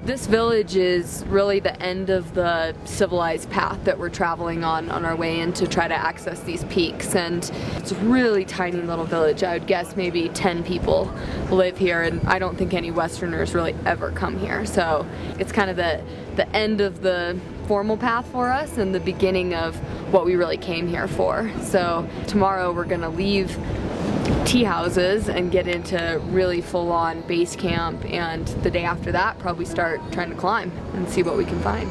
This village is really the end of the civilized path that we're traveling on our way in to try to access these peaks, and it's a really tiny little village. I would guess maybe 10 people live here, and I don't think any Westerners really ever come here, so it's kind of the end of the formal path for us and the beginning of what we really came here for. So tomorrow we're gonna leave tea houses and get into really full-on base camp, and the day after that probably start trying to climb and see what we can find.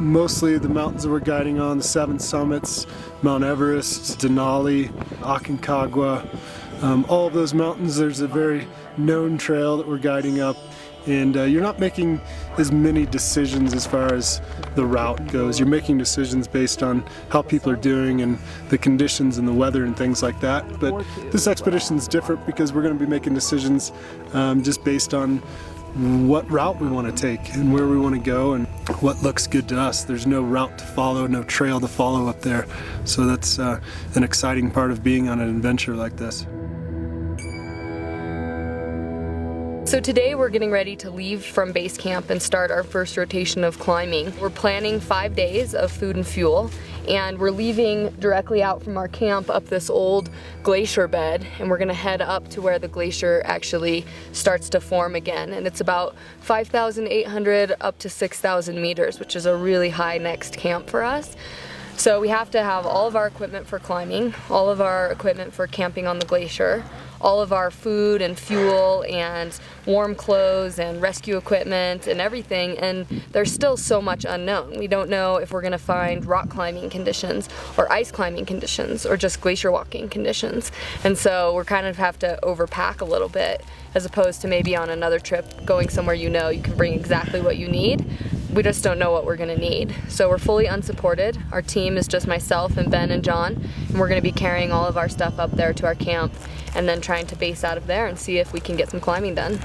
Mostly the mountains that we're guiding on, the 7 summits, Mount Everest, Denali, Aconcagua, all of those mountains, there's a very known trail that we're guiding up, and you're not making as many decisions as far as the route goes. You're making decisions based on how people are doing and the conditions and the weather and things like that. But this expedition is different because we're going to be making decisions just based on what route we want to take and where we want to go and what looks good to us. There's no route to follow, no trail to follow up there. So that's an exciting part of being on an adventure like this. So today we're getting ready to leave from base camp and start our first rotation of climbing. We're planning 5 days of food and fuel, and we're leaving directly out from our camp up this old glacier bed, and we're gonna head up to where the glacier actually starts to form again. And it's about 5,800 up to 6,000 meters, which is a really high next camp for us. So we have to have all of our equipment for climbing, all of our equipment for camping on the glacier, all of our food and fuel and warm clothes and rescue equipment and everything, and there's still so much unknown. We don't know if we're gonna find rock climbing conditions or ice climbing conditions or just glacier walking conditions. And so we're kind of have to overpack a little bit, as opposed to maybe on another trip going somewhere you know you can bring exactly what you need. We just don't know what we're gonna need. So we're fully unsupported. Our team is just myself and Ben and John, and we're gonna be carrying all of our stuff up there to our camp and then trying to base out of there and see if we can get some climbing done.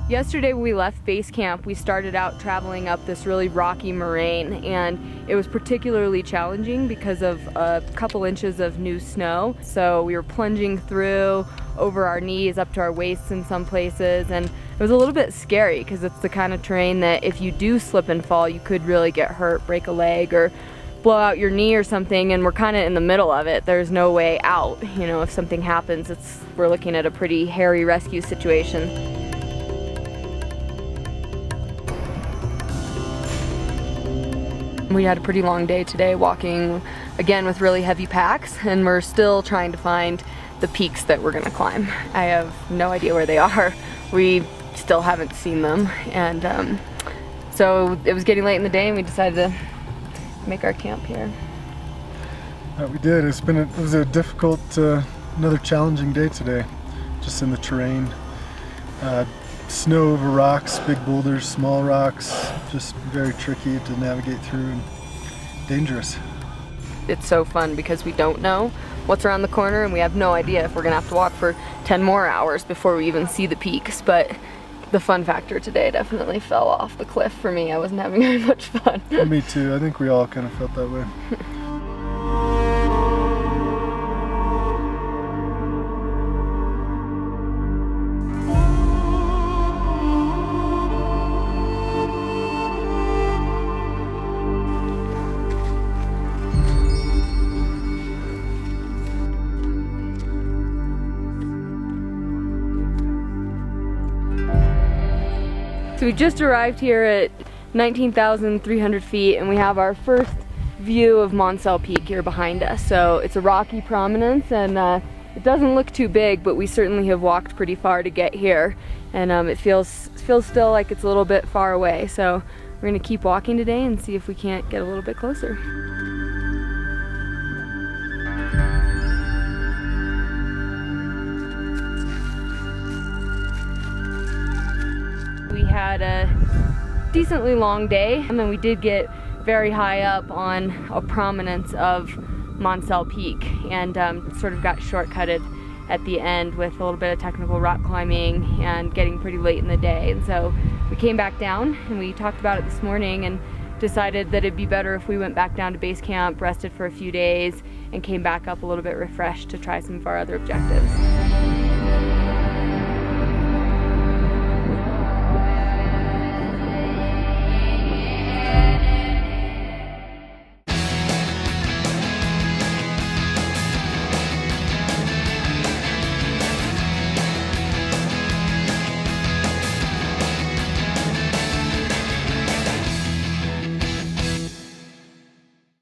Yesterday when we left base camp, we started out traveling up this really rocky moraine, and it was particularly challenging because of a couple inches of new snow. So we were plunging through over our knees up to our waists in some places, and it was a little bit scary because it's the kind of terrain that if you do slip and fall, you could really get hurt, break a leg, or blow out your knee or something, and we're kind of in the middle of it. There's no way out. You know, if something happens, we're looking at a pretty hairy rescue situation. We had a pretty long day today walking, again with really heavy packs, and we're still trying to find the peaks that we're gonna climb. I have no idea where they are. We still haven't seen them, and so it was getting late in the day and we decided to make our camp here. We did. It was a difficult, another challenging day today, just in the terrain. Snow over rocks, big boulders, small rocks, just very tricky to navigate through and dangerous. It's so fun because we don't know what's around the corner, and we have no idea if we're gonna have to walk for 10 more hours before we even see the peaks. But the fun factor today definitely fell off the cliff for me. I wasn't having very much fun. Me too. I think we all kind of felt that way. So we just arrived here at 19,300 feet, and we have our first view of Mansail Peak here behind us. So it's a rocky prominence, and it doesn't look too big, but we certainly have walked pretty far to get here, and it feels still like it's a little bit far away. So we're gonna keep walking today and see if we can't get a little bit closer. We had a decently long day, and then we did get very high up on a prominence of Mansail Peak, and sort of got shortcutted at the end with a little bit of technical rock climbing and getting pretty late in the day. And so we came back down and we talked about it this morning and decided that it'd be better if we went back down to base camp, rested for a few days, and came back up a little bit refreshed to try some of our other objectives.